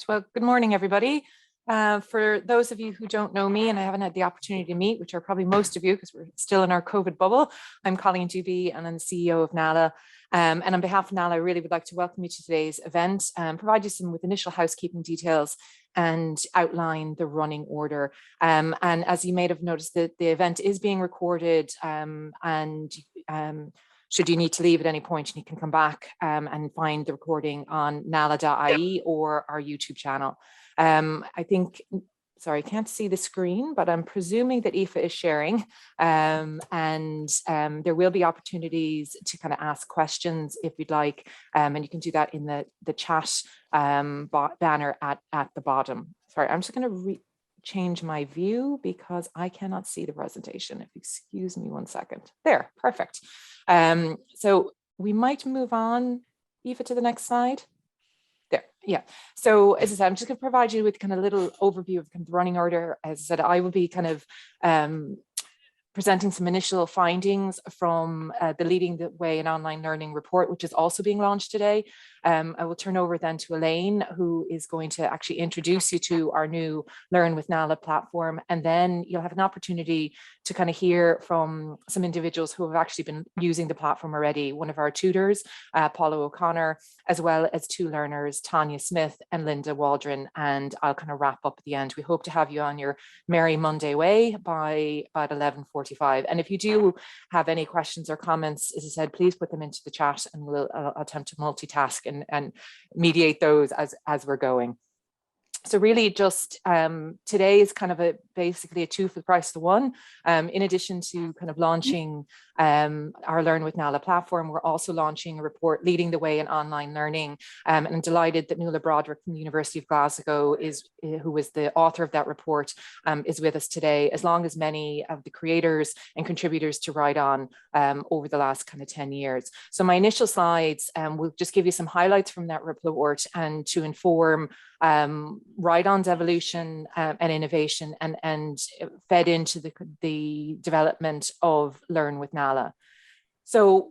Well, good morning, everybody. For those of you who don't know me and I haven't had the opportunity to meet, which are probably most of you because we're still in our COVID bubble, I'm Colleen Dubey and I'm the CEO of NALA. And on behalf of NALA, I really would like to welcome you to today's event, provide you with initial housekeeping details and outline the running order. And as you may have noticed, the event is being recorded should you need to leave at any point, you can come back and find the recording on nala.ie or our YouTube channel. I can't see the screen, but I'm presuming that Aoife is sharing there will be opportunities to kind of ask questions if you'd like, and you can do that in the chat banner at the bottom. Sorry, I'm just going to change my view because I cannot see the presentation. If you excuse me one second. There, perfect. So we might move on, Aoife, to the next slide. There, yeah. So as I said, I'm just going to provide you with kind of a little overview of kind of the running order. As I said, I will be kind of presenting some initial findings from the Leading the Way in Online Learning report, which is also being launched today. I will turn over then to Elaine, who is going to actually introduce you to our new Learn with NALA platform. And then you'll have an opportunity to kind of hear from some individuals who have actually been using the platform already. One of our tutors, Paula O'Connor, as well as two learners, Tanya Smith and Linda Waldron. And I'll kind of wrap up at the end. We hope to have you on your merry Monday way by about 11:45. And if you do have any questions or comments, as I said, please put them into the chat and we'll attempt to multitask and mediate those as we're going. So really just today is kind of basically a two for the price of the one. In addition to kind of launching our Learn with NALA platform, we're also launching a report Leading the Way in Online Learning. And I'm delighted that Nuala Broderick from the University of Glasgow, who was the author of that report, is with us today, as long as many of the creators and contributors to Write On over the last kind of 10 years. So my initial slides will just give you some highlights from that report and to inform Write On's evolution and innovation and fed into the development of Learn with NALA. So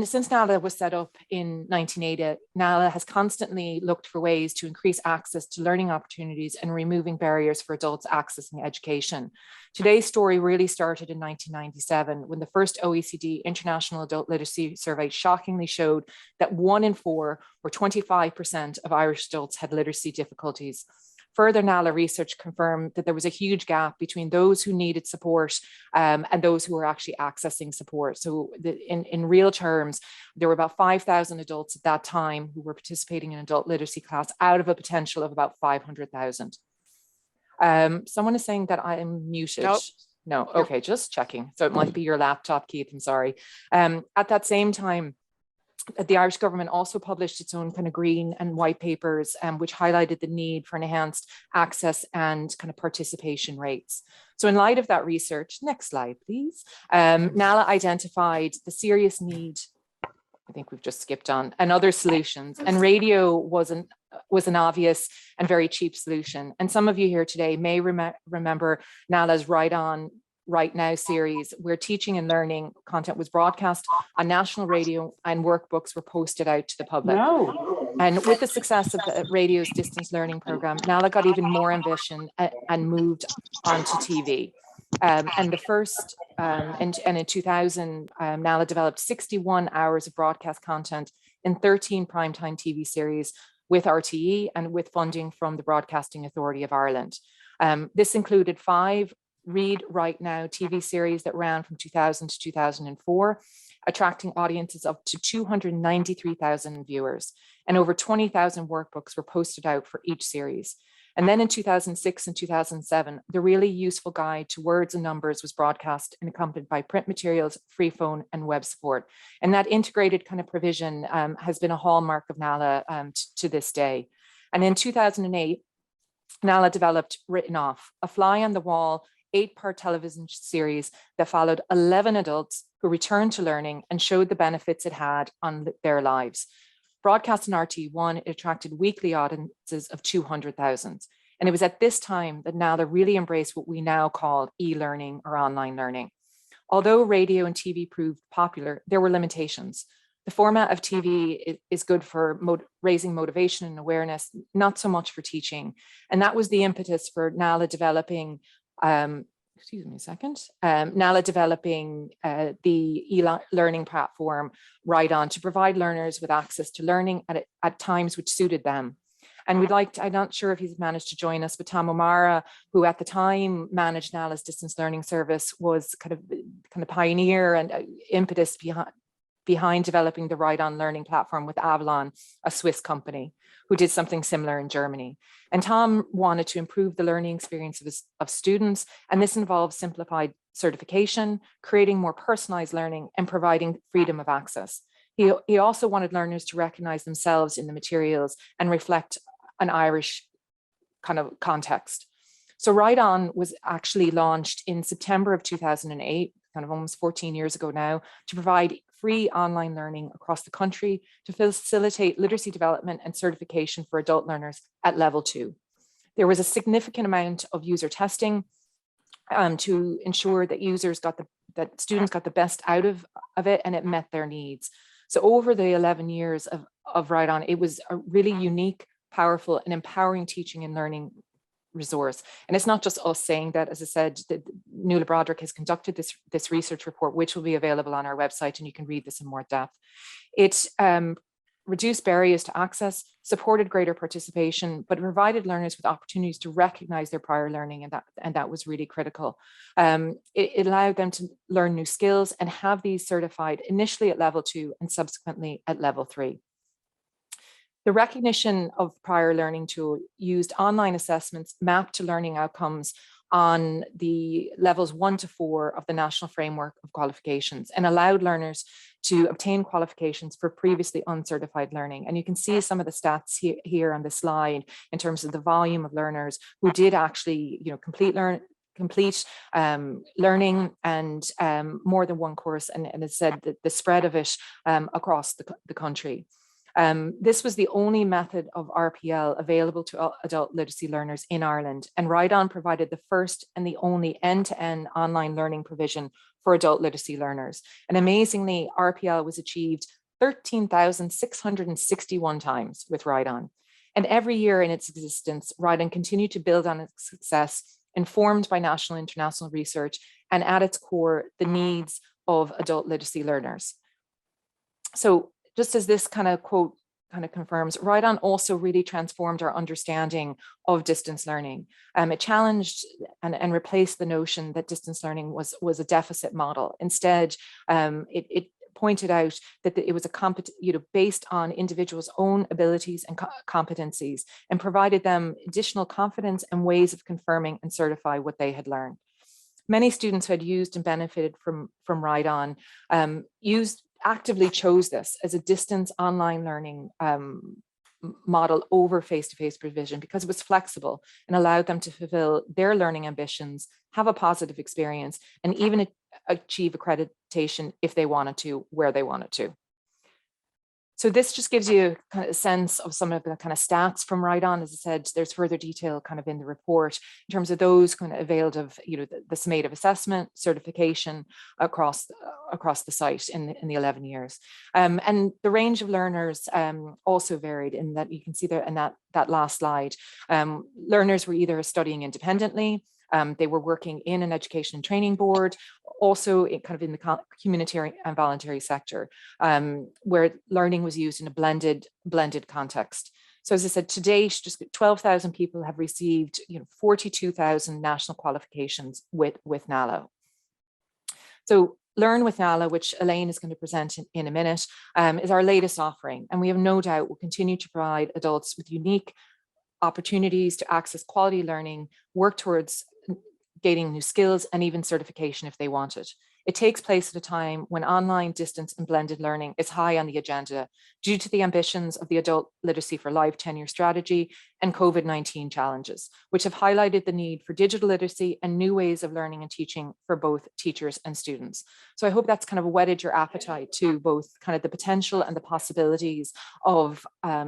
since NALA was set up in 1980, NALA has constantly looked for ways to increase access to learning opportunities and removing barriers for adults accessing education. Today's story really started in 1997 when the first OECD International Adult Literacy Survey shockingly showed that 1 in 4, or 25% of Irish adults had literacy difficulties. Further NALA research confirmed that there was a huge gap between those who needed support and those who were actually accessing support. So in real terms, there were about 5,000 adults at that time who were participating in adult literacy class out of a potential of about 500,000. Someone is saying that I am muted. Nope. No, okay, just checking. So it might be your laptop, Keith, I'm sorry. At that same time, the Irish government also published its own kind of green and white papers, which highlighted the need for enhanced access and kind of participation rates. So in light of that research, next slide, please, NALA identified the serious need, I think we've just skipped on, and other solutions. And radio was an obvious and very cheap solution. And some of you here today may remember NALA's Write On, Right Now series, where teaching and learning content was broadcast on national radio and workbooks were posted out to the public. And with the success of the radio's distance learning program, NALA got even more ambition and moved onto TV. And the first, and in 2000, NALA developed 61 hours of broadcast content in 13 primetime TV series with RTE and with funding from the Broadcasting Authority of Ireland. This included 5 Read Right Now TV series that ran from 2000 to 2004, attracting audiences up to 293,000 viewers, and over 20,000 workbooks were posted out for each series. And then in 2006 and 2007, the really useful guide to words and numbers was broadcast and accompanied by print materials, free phone and web support. And that integrated kind of provision has been a hallmark of NALA to this day. And in 2008, NALA developed Written Off, a fly on the wall 8-part television series that followed 11 adults who returned to learning and showed the benefits it had on their lives. Broadcast on RT1, it attracted weekly audiences of 200,000. And it was at this time that NALA really embraced what we now call e-learning or online learning. Although radio and TV proved popular, there were limitations. The format of TV is good for raising motivation and awareness, not so much for teaching. And that was the impetus for NALA developing, excuse me a second, NALA developing the e-learning platform Right On to provide learners with access to learning at times which suited them. And we'd like to, I'm not sure if he's managed to join us, but Tom O'Mara, who at the time managed NALA's distance learning service, was kind of pioneer and impetus behind developing the Right On learning platform with Avalon, a Swiss company, who did something similar in Germany. And Tom wanted to improve the learning experience of students, and this involves simplified certification, creating more personalized learning, and providing freedom of access. He also wanted learners to recognize themselves in the materials and reflect an Irish kind of context. So Right On was actually launched in September of 2008, kind of almost 14 years ago now, to provide free online learning across the country to facilitate literacy development and certification for adult learners at level 2. There was a significant amount of user testing to ensure that students got the best out of it and it met their needs. So over the 11 years of Right On, it was a really unique, powerful, and empowering teaching and learning resource. And it's not just us saying that. As I said, Nuala Broderick has conducted this research report, which will be available on our website, and you can read this in more depth. It reduced barriers to access, supported greater participation, but provided learners with opportunities to recognize their prior learning, and that was really critical. It allowed them to learn new skills and have these certified initially at level 2 and subsequently at level 3. The recognition of prior learning tool used online assessments mapped to learning outcomes on the levels 1 to 4 of the National Framework of Qualifications and allowed learners to obtain qualifications for previously uncertified learning. And you can see some of the stats here on the slide in terms of the volume of learners who did actually, complete learning and more than one course, and as I said, the spread of it across the country. This was the only method of RPL available to adult literacy learners in Ireland, and Right On provided the first and the only end-to-end online learning provision for adult literacy learners. And amazingly, RPL was achieved 13,661 times with Right On. And every year in its existence, Right On continued to build on its success, informed by national and international research, and at its core, the needs of adult literacy learners. So just as this kind of quote kind of confirms, Right On also really transformed our understanding of distance learning. It challenged and replaced the notion that distance learning was a deficit model. Instead, it pointed out that it was a based on individuals' own abilities and competencies, and provided them additional confidence and ways of confirming and certify what they had learned. Many students who had used and benefited from Right On actively chose this as a distance online learning model over face-to-face provision because it was flexible and allowed them to fulfill their learning ambitions, have a positive experience, and even achieve accreditation if they wanted to, where they wanted to. So this just gives you kind of a sense of some of the kind of stats from Right On. As I said, there's further detail kind of in the report in terms of those kind of availed of, the summative assessment, certification across the site in the 11 years. And the range of learners also varied in that you can see there in that last slide. Learners were either studying independently, they were working in an education and training board, also in the community and voluntary sector, where learning was used in a blended context. So as I said, to date, just 12,000 people have received 42,000 national qualifications with NALA. So Learn with NALA, which Elaine is going to present in a minute, is our latest offering. And we have no doubt will continue to provide adults with unique opportunities to access quality learning, work towards gaining new skills, and even certification if they want it. It takes place at a time when online, distance, and blended learning is high on the agenda due to the ambitions of the Adult Literacy for Life 10-year strategy and COVID-19 challenges, which have highlighted the need for digital literacy and new ways of learning and teaching for both teachers and students. So I hope that's kind of whetted your appetite to both kind of the potential and the possibilities of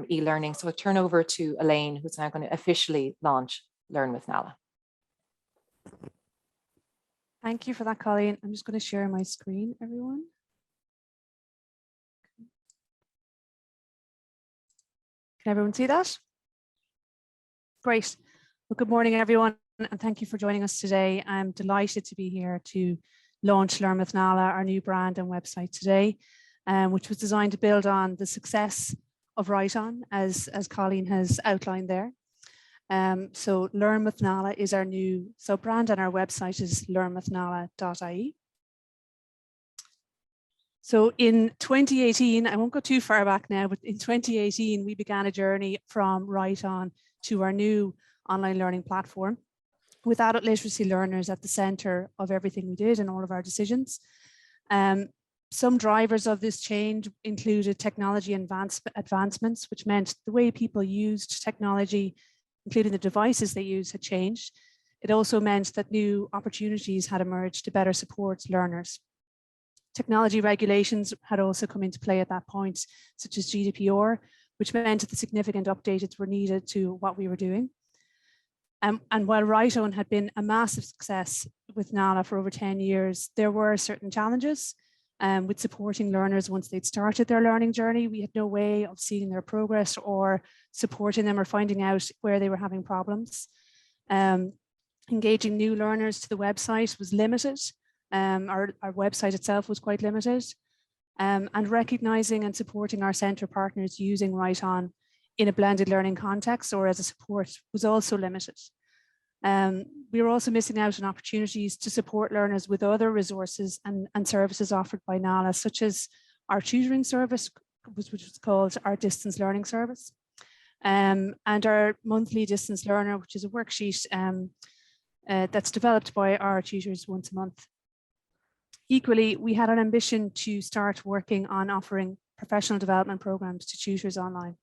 e-learning. So I'll turn over to Elaine, who's now going to officially launch Learn with NALA. Thank you for that, Colleen. I'm just going to share my screen, everyone. Can everyone see that? Great. Well, good morning, everyone, and thank you for joining us today. I'm delighted to be here to launch Learn with Nala, our new brand and website today, which was designed to build on the success of Write On, as Colleen has outlined there. So Learn with Nala is our new sub-brand, and our website is learnwithnala.ie. So in 2018, I won't go too far back now, but in 2018, we began a journey from Write On to our new online learning platform with adult literacy learners at the center of everything we did and all of our decisions. Some drivers of this change included technology advancements, which meant the way people used technology, including the devices they use, had changed. It also meant that new opportunities had emerged to better support learners. Technology regulations had also come into play at that point, such as GDPR, which meant that the significant updates were needed to what we were doing. And while Write On had been a massive success with Nala for over 10 years, there were certain challenges with supporting learners once they'd started their learning journey. We had no way of seeing their progress or supporting them or finding out where they were having problems. Engaging new learners to the website was limited. Our website itself was quite limited, and recognizing and supporting our centre partners using Write On in a blended learning context or as a support was also limited. We were also missing out on opportunities to support learners with other resources and services offered by NALA, such as our tutoring service, which was called our distance learning service, and our monthly distance learner, which is a worksheet that's developed by our tutors once a month. Equally, we had an ambition to start working on offering professional development programs to tutors online.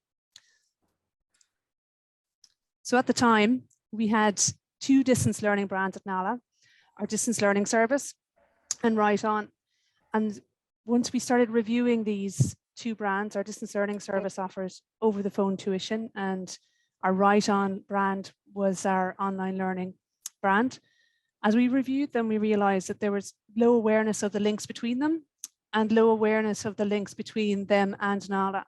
So at the time, we had two distance learning brands at NALA, our distance learning service and Write On. And once we started reviewing these two brands, our distance learning service offers over the phone tuition, and our Write On brand was our online learning brand. As we reviewed them, we realized that there was low awareness of the links between them and low awareness of the links between them and NALA.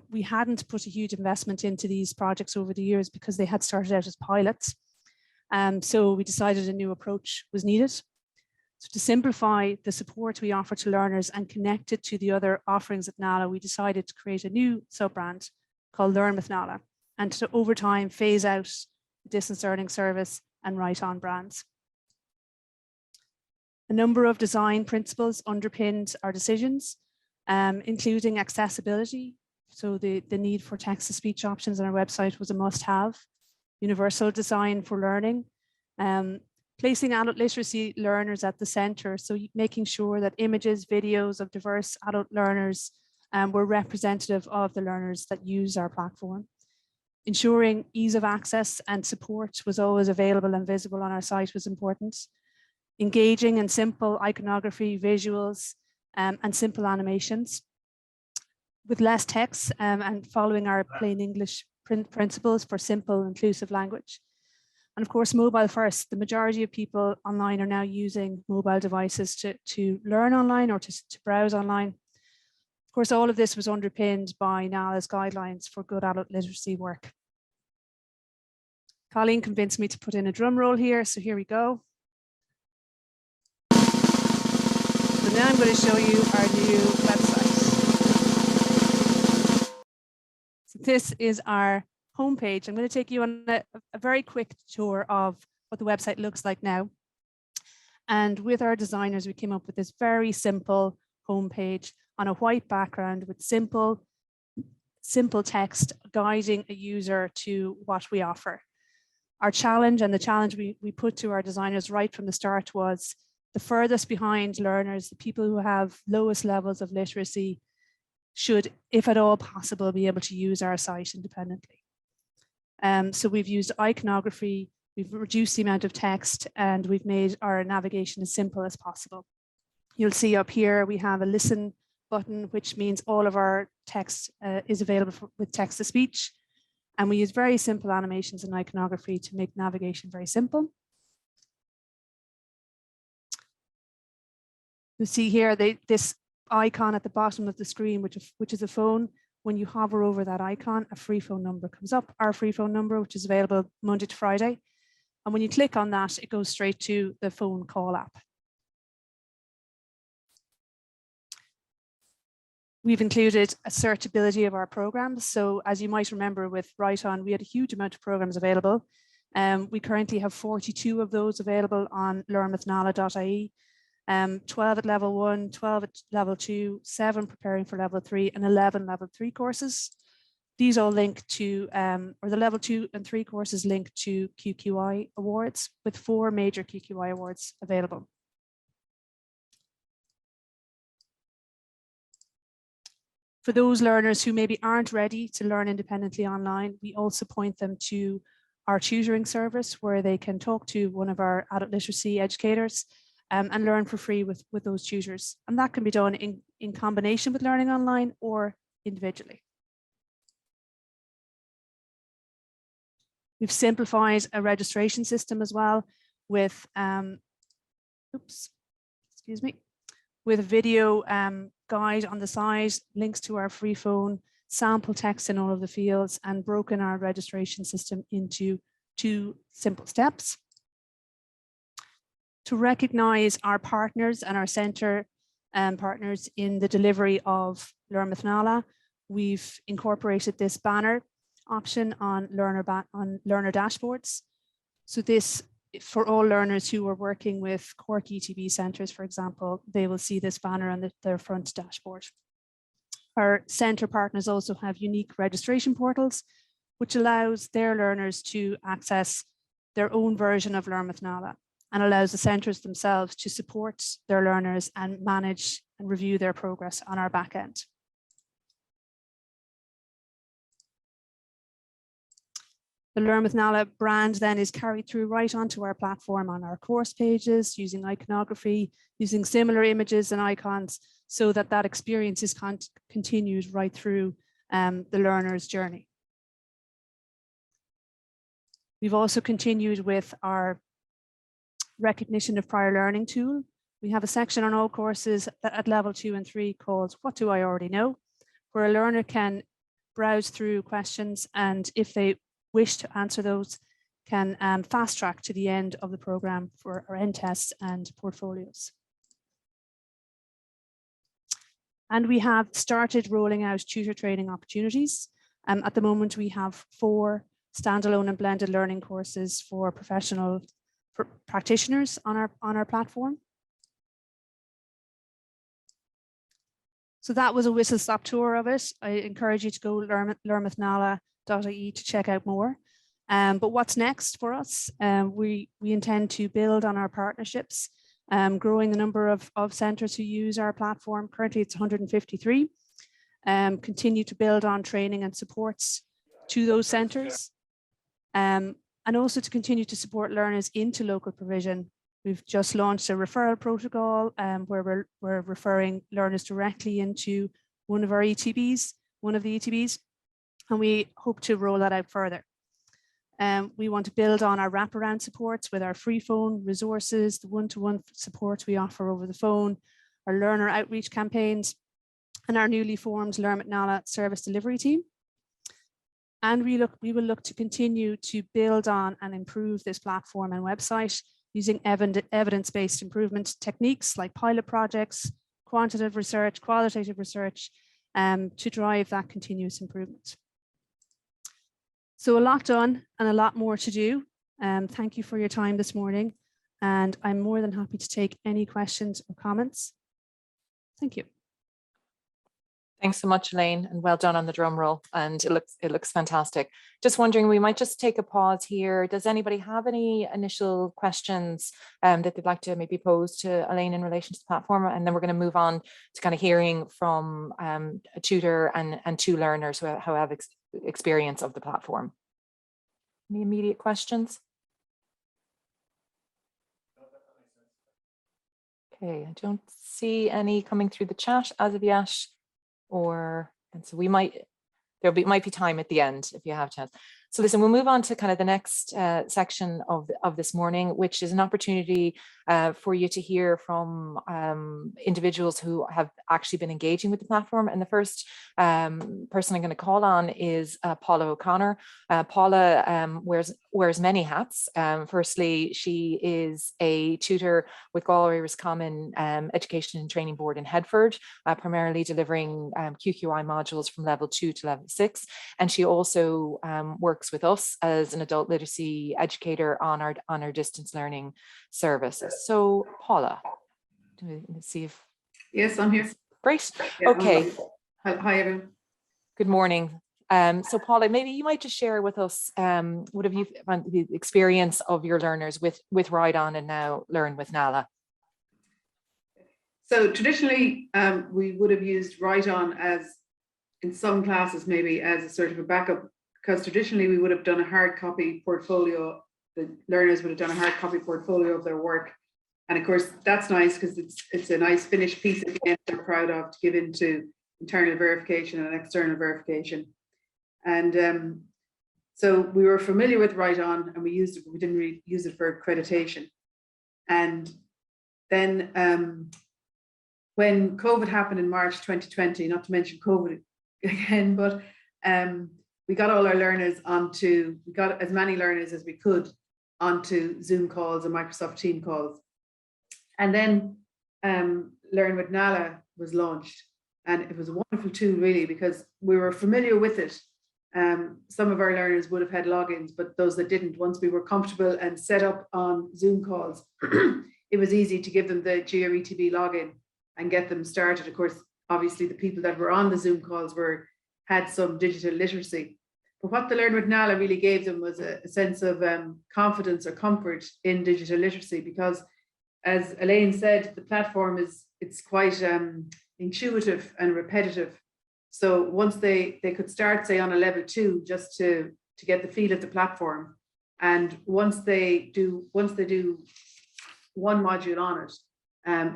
We hadn't put a huge investment into these projects over the years because they had started out as pilots. So we decided a new approach was needed. So to simplify the support we offer to learners and connect it to the other offerings at NALA, we decided to create a new sub-brand called Learn with Nala, and to over time phase out the distance learning service and Write On brands. A number of design principles underpinned our decisions, including accessibility. So the need for text-to-speech options on our website was a must-have. Universal design for learning, placing adult literacy learners at the center. So making sure that images, videos of diverse adult learners were representative of the learners that use our platform. Ensuring ease of access and support was always available and visible on our site was important. Engaging and simple iconography, visuals, and simple animations with less text and following our plain English principles for simple, inclusive language. And of course, mobile first. The majority of people online are now using mobile devices to learn online or to browse online. Of course, all of this was underpinned by NALA's guidelines for good adult literacy work. Colleen convinced me to put in a drum roll here, so here we go. So now I'm going to show you our new website. So this is our homepage. I'm going to take you on a very quick tour of what the website looks like now. And with our designers, we came up with this very simple homepage on a white background with simple text guiding a user to what we offer. Our challenge, and the challenge we put to our designers right from the start, was the furthest behind learners, the people who have lowest levels of literacy, should, if at all possible, be able to use our site independently. So we've used iconography, we've reduced the amount of text, and we've made our navigation as simple as possible. You'll see up here we have a listen button, which means all of our text is available with text-to-speech. And we use very simple animations and iconography to make navigation very simple. You see here this icon at the bottom of the screen, which is a phone. when you hover over that icon, a free phone number comes up, our free phone number, which is available Monday to Friday. And when you click on that, it goes straight to the phone call app. We've included a searchability of our programs. So as you might remember with Write On, we had a huge amount of programs available. We currently have 42 of those available on learnwithnala.ie. 12 at level 1, 12 at level 2, 7 preparing for level 3, and 11 level 3 courses. These all link to, or the level 2 and 3 courses link to QQI awards, with 4 major QQI awards available. For those learners who maybe aren't ready to learn independently online, we also point them to our tutoring service, where they can talk to one of our adult literacy educators and learn for free with those tutors. And that can be done in combination with learning online or individually. We've simplified a registration system as well with, with a video guide on the side, links to our free phone, sample text in all of the fields, and broken our registration system into 2 simple steps. To recognize our partners and our centre partners in the delivery of Learn with Nala, we've incorporated this banner option on learner dashboards. So this, for all learners who are working with Cork ETB centres, for example, they will see this banner on their front dashboard. Our centre partners also have unique registration portals, which allows their learners to access their own version of Learn with Nala, and allows the centres themselves to support their learners and manage and review their progress on our back end. The Learn with Nala brand then is carried through right onto our platform on our course pages, using iconography, using similar images and icons, so that that experience is continued right through the learner's journey. We've also continued with our recognition of prior learning tool. We have a section on all courses at level 2 and 3 called What Do I Already Know?, where a learner can browse through questions, and if they wish to answer those, can fast track to the end of the program for our end tests and portfolios. And we have started rolling out tutor training opportunities. At the moment, we have 4 standalone and blended learning courses for professional practitioners on our platform. So that was a whistle-stop tour of it. I encourage you to go learnwithnala.ie to check out more. But what's next for us? We intend to build on our partnerships, growing the number of centres who use our platform. Currently, it's 153. Continue to build on training and supports to those centres. And also to continue to support learners into local provision. We've just launched a referral protocol where we're referring learners directly into one of the ETBs, and we hope to roll that out further. We want to build on our wraparound supports with our free phone resources, the one-to-one support we offer over the phone, our learner outreach campaigns, and our newly formed Learn with Nala service delivery team. And we will look to continue to build on and improve this platform and website using evidence-based improvement techniques like pilot projects, quantitative research, qualitative research, to drive that continuous improvement. So a lot done and a lot more to do. Thank you for your time this morning, and I'm more than happy to take any questions or comments. Thank you. Thanks so much, Elaine, and well done on the drum roll. And it looks fantastic. Just wondering, we might just take a pause here. Does anybody have any initial questions that they'd like to maybe pose to Elaine in relation to the platform? And then we're going to move on to kind of hearing from a tutor and 2 learners who have experience of the platform. Any immediate questions? Okay, I don't see any coming through the chat as of yet. And so we might be time at the end if you have chance. So listen, we'll move on to kind of the next section of this morning, which is an opportunity for you to hear from individuals who have actually been engaging with the platform. And the first person I'm going to call on is Paula O'Connor. Paula wears many hats. Firstly, she is a tutor with Galway Roscommon Education and Training Board in Headford, primarily delivering QQI modules from level 2 to level 6. And she also works with us as an adult literacy educator on our distance learning services. So Paula, let's see if. Yes, I'm here. Great. Yeah, okay. Hi, everyone. Good morning. So Paula, maybe you might just share with us what have you found the experience of your learners with Ride On and now Learn with Nala? So traditionally, we would have used Ride On as, in some classes, maybe as a sort of a backup, because traditionally we would have done a hard copy portfolio. The learners would have done a hard copy portfolio of their work. And of course, that's nice because it's a nice finished piece at the end they're proud of to give into internal verification and external verification. And so we were familiar with Ride On and we used it, but we didn't really use it for accreditation. And then when COVID happened in March 2020, not to mention COVID again, but we got all our learners onto, we got as many learners as we could onto Zoom calls and Microsoft Team calls. And then Learn with Nala was launched, and it was a wonderful tool really because we were familiar with it. Some of our learners would have had logins, but those that didn't, once we were comfortable and set up on Zoom calls, it was easy to give them the GRETB login and get them started. Of course, obviously the people that were on the Zoom calls had some digital literacy. But what the Learn with Nala really gave them was a sense of confidence or comfort in digital literacy, because as Elaine said, the platform it's quite intuitive and repetitive. So once they could start, say, on a level 2 just to get the feel of the platform, and once they do one module on it,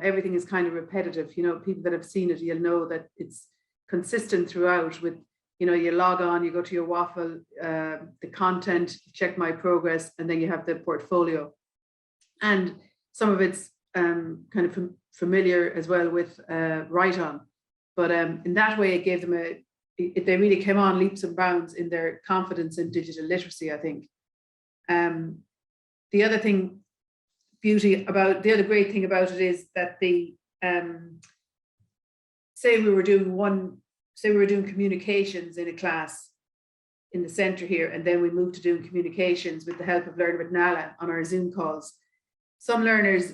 everything is kind of repetitive. You know, people that have seen it, you'll know that it's consistent throughout with, you know, you log on, you go to your waffle, the content, check my progress, and then you have the portfolio. And some of it's kind of familiar as well with Ride On. But in that way, it gave them they really came on leaps and bounds in their confidence in digital literacy, I think. The other great thing about it is that say we were doing communications in a class in the center here, and then we moved to doing communications with the help of Learn with Nala on our Zoom calls. Some learners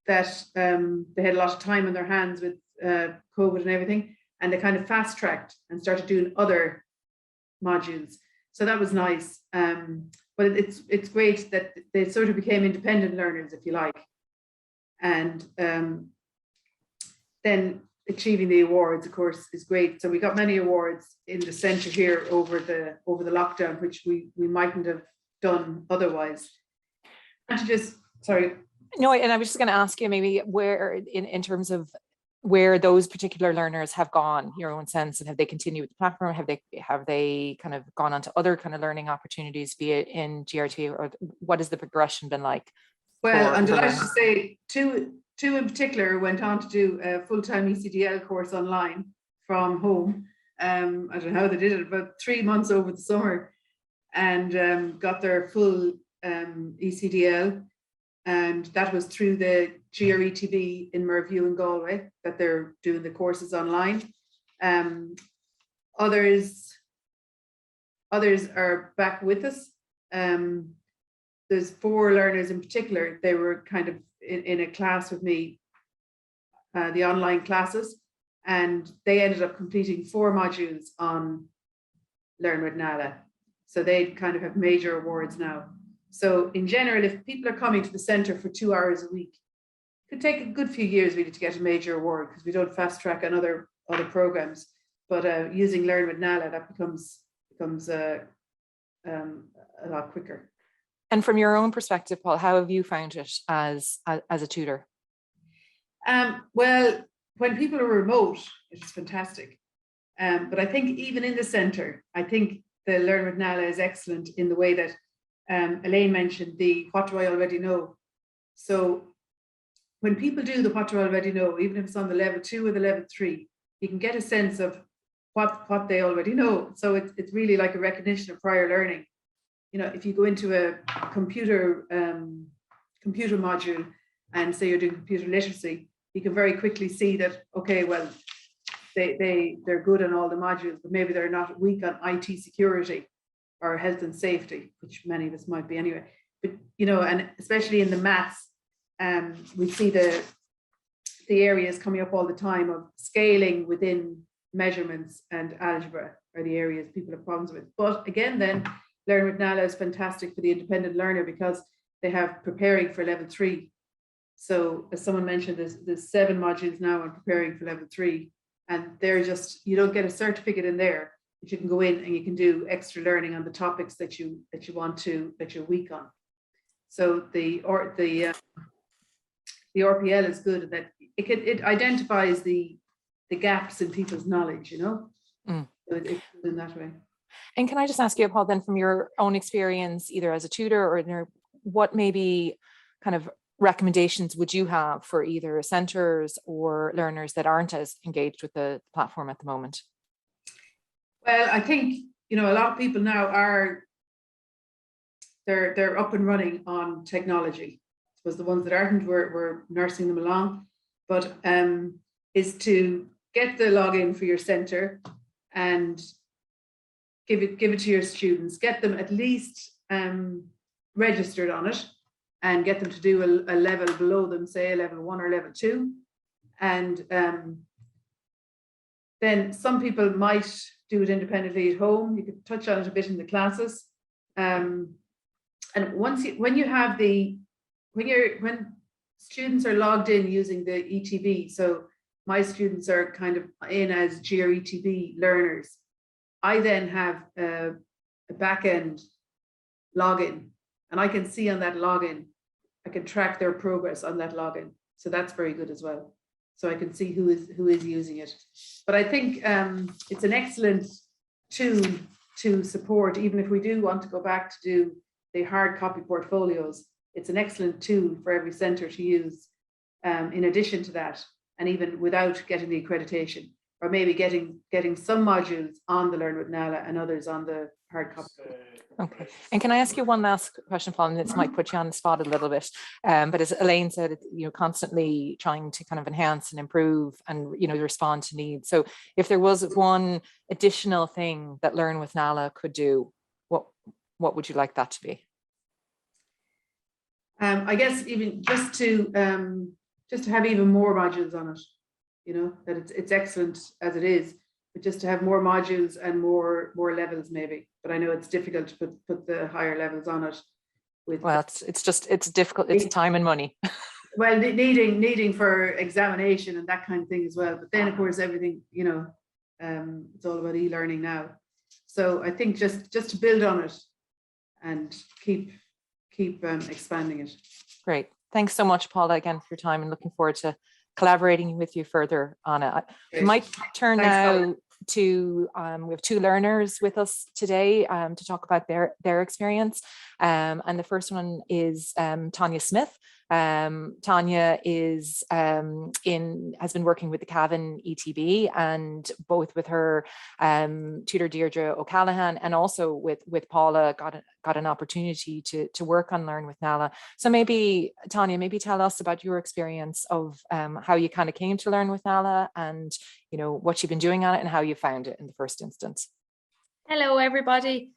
that they had a lot of time on their hands with COVID and everything, and they kind of fast tracked and started doing other modules. So that was nice. But it's great that they sort of became independent learners, if you like. And then achieving the awards, of course, is great. So we got many awards in the centre here over the lockdown, which we mightn't have done otherwise. And to just, sorry. No, and I was just going to ask you maybe where, in terms of where those particular learners have gone, your own sense, and have they continued with the platform? Have they kind of gone on to other kind of learning opportunities, be it in GRT, or what has the progression been like? Well, I'm delighted to say two in particular went on to do a full-time ECDL course online from home. I don't know how they did it, about 3 months over the summer, and got their full ECDL. And that was through the GRETB in Merview and Galway, that they're doing the courses online. Others are back with us. There's 4 learners in particular. They were kind of in a class with me, the online classes, and they ended up completing 4 modules on Learn with Nala. So they kind of have major awards now. So in general, if people are coming to the centre for 2 hours a week, it could take a good few years really to get a major award, because we don't fast track on other programs. But using Learn with Nala, that becomes a lot quicker. And from your own perspective, Paul, how have you found it as a tutor? Well, when people are remote, it's fantastic. But I think even in the centre, I think the Learn with Nala is excellent in the way that Elaine mentioned the what do I already know. So when people do the what do I already know, even if it's on the level 2 or the level 3, you can get a sense of what they already know. So it's really like a recognition of prior learning. You know, if you go into a computer module and say you're doing computer literacy, you can very quickly see that, okay, well, they're good on all the modules, but maybe they're not weak on IT security or health and safety, which many of us might be anyway. But, you know, and especially in the maths, we see the areas coming up all the time of scaling within measurements and algebra are the areas people have problems with. But again, then Learn with Nala is fantastic for the independent learner because they have preparing for level 3. So as someone mentioned, there's 7 modules now on preparing for level 3, and they're just, you don't get a certificate in there, but you can go in and you can do extra learning on the topics that you want to, that you're weak on. So the RPL is good at that. It identifies the gaps in people's knowledge, you know. So it's good in that way. And can I just ask you, Paul, then from your own experience, either as a tutor or what maybe kind of recommendations would you have for either centres or learners that aren't as engaged with the platform at the moment? Well, I think, you know, a lot of people now they're up and running on technology. I suppose the ones that aren't, we're nursing them along, but is to get the login for your centre and give it to your students, get them at least registered on it, and get them to do a level below them, say a level 1 or level 2. And then some people might do it independently at home. You could touch on it a bit in the classes. And when students are logged in using the ETB, so my students are kind of in as GRETB learners, I then have a back-end login, and I can see on that login, I can track their progress on that login. So that's very good as well. So I can see who is using it. But I think it's an excellent tool to support, even if we do want to go back to do the hard copy portfolios. It's an excellent tool for every centre to use in addition to that, and even without getting the accreditation, or maybe getting some modules on the Learn with Nala and others on the hard copy. Okay, and can I ask you one last question, Paul? And this might put you on the spot a little bit, but as Elaine said, you know, constantly trying to kind of enhance and improve and, you know, respond to needs. So if there was one additional thing that Learn with Nala could do, what would you like that to be? I guess even just to have even more modules on it, you know, that it's excellent as it is, but just to have more modules and more levels maybe. But I know it's difficult to put the higher levels on it. Well, it's difficult. It's time and money. Well, needing for examination and that kind of thing as well. But then of course everything, you know, it's all about e-learning now. So I think just to build on it and keep expanding it. Great. Thanks so much, Paula, again for your time, and looking forward to collaborating with you further on it. We might turn now to, we have 2 learners with us today to talk about their experience. And the first one is Tanya Smith. Tanya has been working with the Cavan ETB, and both with her tutor Deirdre O'Callaghan and also with Paula got an opportunity to work on Learn with Nala. So maybe Tanya, tell us about your experience of how you kind of came to Learn with Nala, and you know what you've been doing on it and how you found it in the first instance. Hello everybody.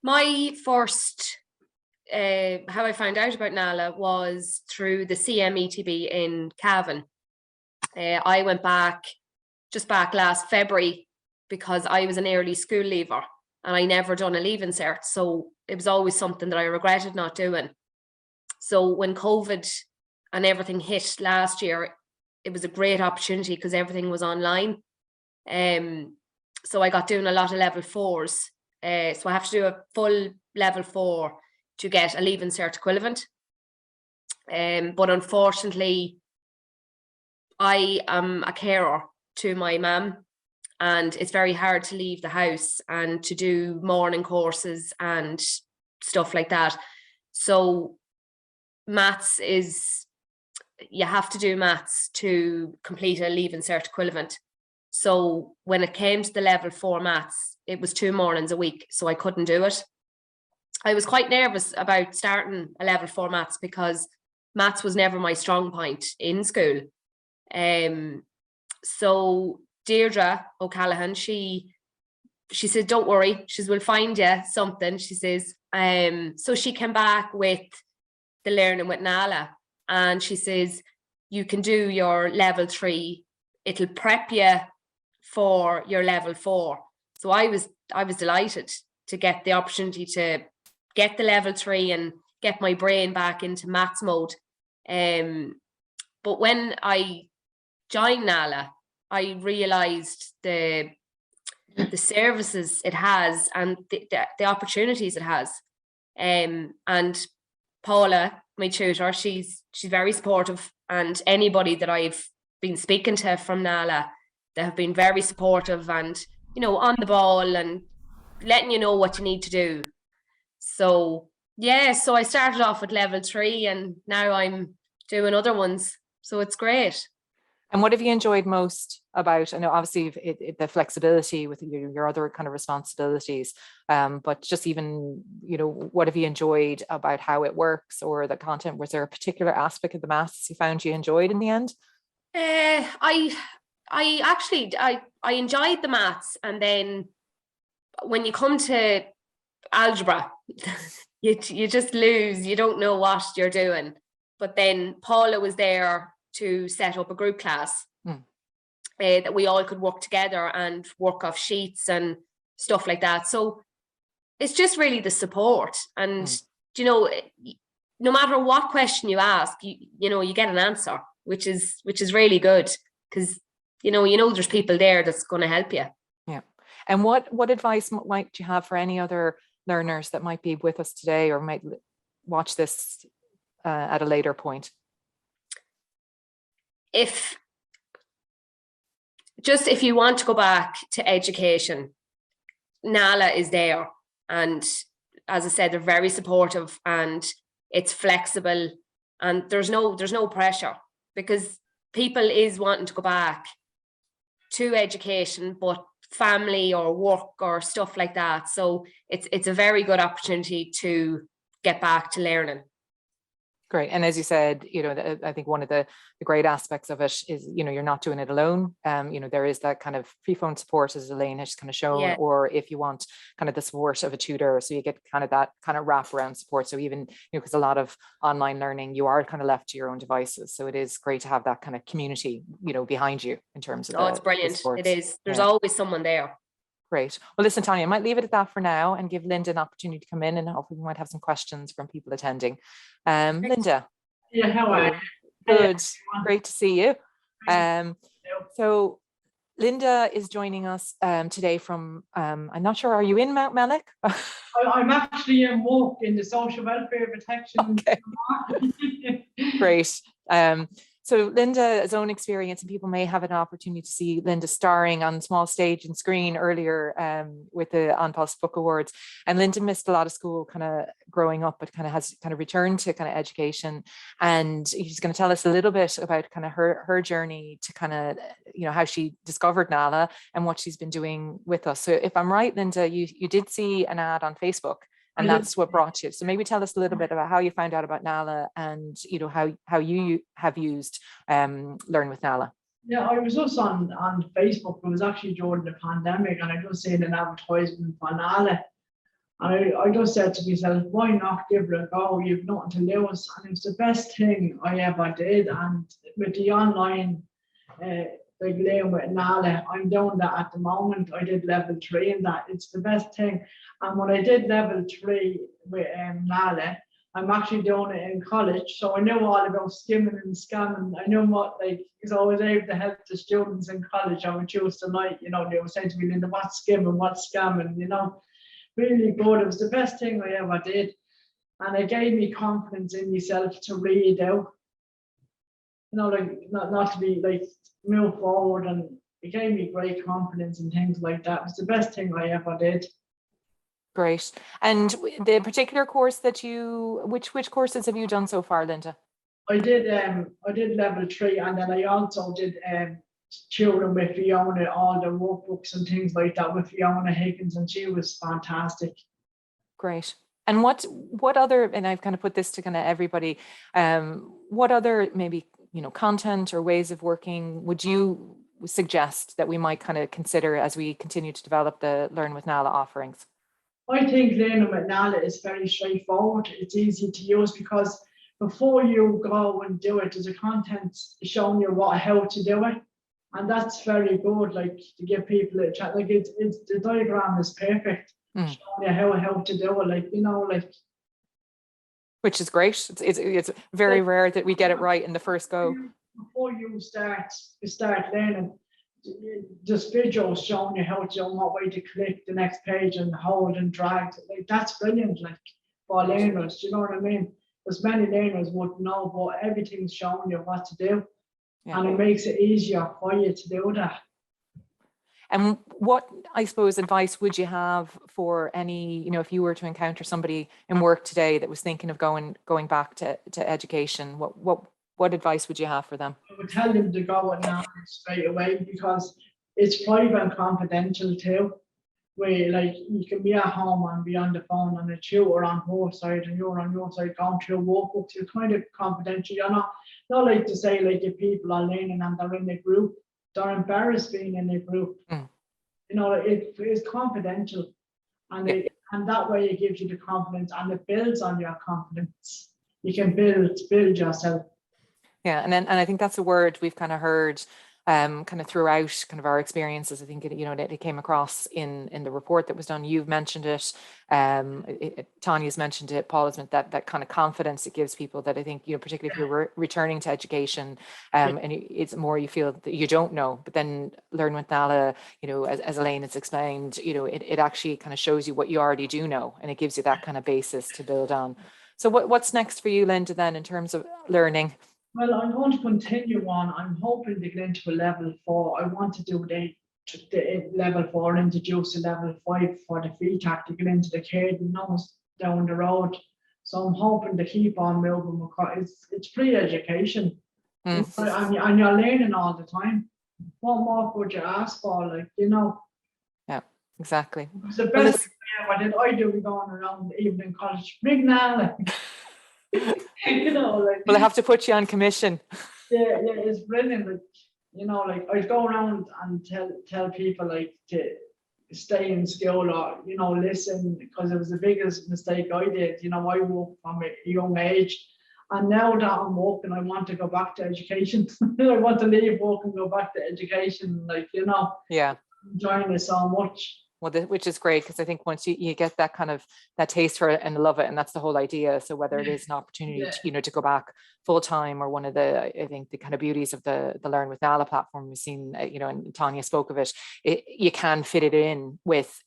My first how I found out about Nala was through the CMETB in Cavan. I went back last February because I was an early school leaver and I never done a leaving cert, so it was always something that I regretted not doing. So when COVID and everything hit last year, it was a great opportunity because everything was online. So I got doing a lot of level 4s. So I have to do a full level 4 to get a leaving cert equivalent. But unfortunately, I am a carer to my mum, and it's very hard to leave the house and to do morning courses and stuff like that. So maths is, you have to do maths to complete a Leaving Cert equivalent. So when it came to the level 4 maths, it was 2 mornings a week, so I couldn't do it. I was quite nervous about starting a level 4 maths because maths was never my strong point in school. So Deirdre O'Callaghan, she said, don't worry, she says, we'll find you something, she says. So she came back with the Learning with Nala, and she says, you can do your level 3, it'll prep you for your level 4. So I was delighted to get the opportunity to get the level 3 and get my brain back into maths mode. But when I joined Nala, I realized the services it has and the opportunities it has. And Paula, my tutor, she's very supportive, and anybody that I've been speaking to from Nala, they have been very supportive and, you know, on the ball and letting you know what you need to do. So yeah, so I started off with level 3 and now I'm doing other ones. So it's great. And what have you enjoyed most about, I know obviously the flexibility with your other kind of responsibilities, but just even, you know, what have you enjoyed about how it works or the content? Was there a particular aspect of the maths you found you enjoyed in the end? I actually enjoyed the maths, and then when you come to algebra, you just lose. You don't know what you're doing. But then Paula was there to set up a group class that we all could work together and work off sheets and stuff like that. So it's just really the support, and you know, no matter what question you ask, you know you get an answer, which is really good, because you know there's people there that's going to help you. Yeah. And what advice might you have for any other learners that might be with us today or might watch this at a later point? If you want to go back to education, Nala is there, and as I said, they're very supportive and it's flexible, and there's no pressure, because people is wanting to go back to education, but family or work or stuff like that. So it's a very good opportunity to get back to learning. Great. And as you said, you know, I think one of the great aspects of it is, you know, you're not doing it alone. You know, there is that kind of free phone support, as Elaine has kind of shown, or if you want kind of the support of a tutor, so you get kind of that kind of wraparound support. So even, you know, because a lot of online learning, you are kind of left to your own devices. So it is great to have that kind of community, you know, behind you in terms of it's brilliant. It is. There's always someone there. Great. Well, listen, Tanya, I might leave it at that for now and give Linda an opportunity to come in, and hopefully we might have some questions from people attending. Linda. Yeah, how are you? Good. Great to see you. So Linda is joining us today from, I'm not sure, are you in Mount Mellick? I'm actually in work in the social welfare protection. Okay. Great. So Linda's own experience, and people may have an opportunity to see Linda starring on small stage and screen earlier with the On Pulse Book Awards. And Linda missed a lot of school kind of growing up, but kind of has kind of returned to kind of education. And she's going to tell us a little bit about kind of her journey to kind of, you know, how she discovered Nala and what she's been doing with us. So if I'm right, Linda, you did see an ad on Facebook, and that's what brought you. So maybe tell us a little bit about how you found out about Nala, and you know how you have used Learn with Nala. Yeah, I was just on Facebook. It was actually during the pandemic, and I just seen an advertisement for Nala, and I just said to myself, why not give it a go? You've nothing to lose. And it was the best thing I ever did. And with the online like Learn with Nala, I'm doing that at the moment. I did level 3 in that. It's the best thing. And when I did level 3 with Nala, I'm actually doing it in college. So I know all about skimming and scamming. I know what, like, because I was able to help the students in college on a Tuesday night. You know, they were saying to me, Linda, what's skimming, what's scamming, you know. Really good. It was the best thing I ever did. And it gave me confidence in myself to read out. You know, like, not to be like, move forward and it gave me great confidence and things like that. It was the best thing I ever did. Great. And the particular course that which courses have you done so far, Linda? I did level 3, and then I also did tutoring with Fiona, all the workbooks and things like that with Fiona Higgins, and she was fantastic. Great. And what other, and I've kind of put this to kind of everybody, what other maybe, content or ways of working would you suggest that we might kind of consider as we continue to develop the Learn with NALA offerings? I think learning with NALA is very straightforward. It's easy to use because before you go and do it, there's a content showing you how to do it. And that's very good, like to give people a chat. Like it's the diagram is perfect, showing you how to do it. Which is great. It's very rare that we get it right in the first go. Before you start learning, this video showing you how to what way to click the next page and hold and drag. Like that's brilliant. Like for learners, do you know what I mean? Because many learners wouldn't know, but everything's showing you what to do, and it makes it easier for you to do that. And what, I suppose, advice would you have for any, if you were to encounter somebody in work today that was thinking of going back to education, what advice would you have for them? I would tell them to go and now straight away, because it's private and confidential too. Where like you can be at home and be on the phone and a tutor on her side and you're on your side going through workbooks. You're kind of confidential. You're not like to say like if people are learning and they're in a group, they're embarrassed being in a group. It's confidential, and that way it gives you the confidence and it builds on your confidence. You can build yourself. Yeah, and I think that's a word we've kind of heard kind of throughout kind of our experiences. I think it came across in the report that was done. You've mentioned it, Tanya's mentioned it, Paula's mentioned that kind of confidence it gives people, that I think particularly if you're returning to education, and it's more you feel that you don't know, but then Learn with NALA, as Elaine has explained, it actually kind of shows you what you already do know, and it gives you that kind of basis to build on. So what's next for you, Linda, then, in terms of learning? Well, I'm going to continue on. I'm hoping to get into a level 4. I want to do the level 4 and introduce a level 5 for the VTAC to get into the kid knows down the road. So I'm hoping to keep on moving. It's free education, and you're learning all the time. What more could you ask for? Yeah, exactly. It's the best thing ever. I do going around even in college. Big NALA. Well, I have to put you on commission. Yeah, it's brilliant. I'd go around and tell people to stay in school or listen, because it was the biggest mistake I did. I worked from a young age, and now that I'm working, I want to go back to education. I want to leave work and go back to education. Yeah, enjoying it so much. Well, which is great, because I think once you get that kind of that taste for it and love it, and that's the whole idea. So whether it is an opportunity to, to go back full time, or one of the, I think the kind of beauties of the Learn with NALA platform, we've seen, and Tanya spoke of it, you can fit it in with,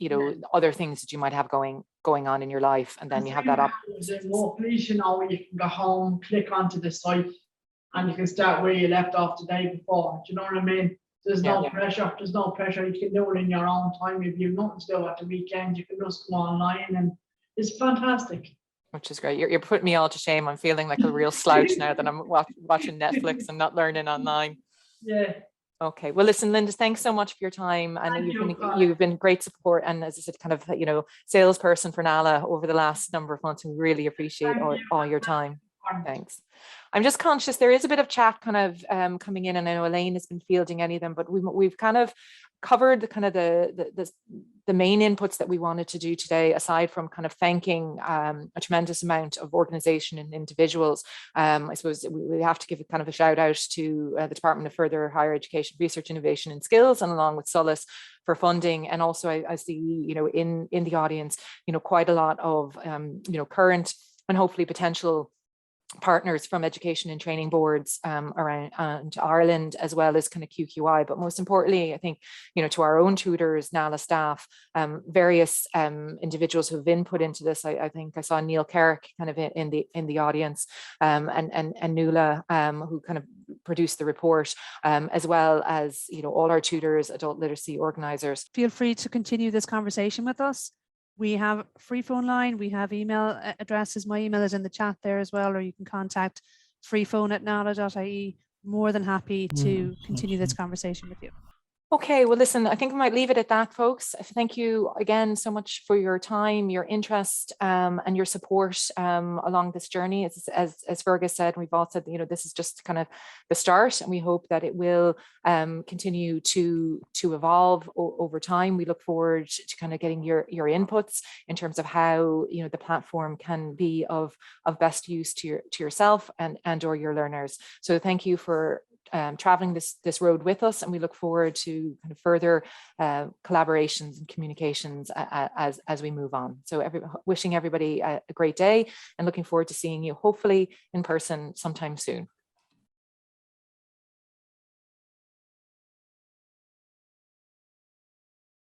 other things that you might have going on in your life, and then you have that opportunity. You can go home, click onto the site, and you can start where you left off the day before. Do you know what I mean? There's no pressure. There's no pressure. You can do it in your own time. If you have nothing to do at the weekend, you can just go online, and it's fantastic. Which is great. You're putting me all to shame. I'm feeling like a real slouch now that I'm watching Netflix and not learning online. Yeah. Okay. Well, listen, Linda, thanks so much for your time. I know you've been great support, and as I said, kind of salesperson for NALA over the last number of months. We really appreciate all your time. Thanks. I'm just conscious there is a bit of chat kind of coming in, and I know Elaine has been fielding any of them, but we've kind of covered the kind of the main inputs that we wanted to do today, aside from kind of thanking a tremendous amount of organization and individuals. I suppose we have to give kind of a shout out to the Department of Further Higher Education, Research, Innovation and Skills, and along with Solace for funding. And also I see, in the audience, quite a lot of, current and hopefully potential partners from education and training boards around Ireland, as well as kind of QQI. But most importantly, I think, to our own tutors, NALA staff, various individuals who've input into this. I think I saw Neil Carrick kind of in the audience, and Nuala, who kind of produced the report, as well as, all our tutors, adult literacy organisers. Feel free to continue this conversation with us. We have a free phone line, we have email addresses. My email is in the chat there as well, or you can contact freephone@nala.ie. More than happy to continue this conversation with you. Okay, well, listen, I think we might leave it at that, folks. Thank you again so much for your time, your interest, and your support along this journey. As Fergus said, we've all said, this is just kind of the start, and we hope that it will continue to evolve over time. We look forward to kind of getting your inputs in terms of how the platform can be of best use to yourself and or your learners. So thank you for traveling this road with us, and we look forward to kind of further collaborations and communications as we move on. So wishing everybody a great day, and looking forward to seeing you hopefully in person sometime soon.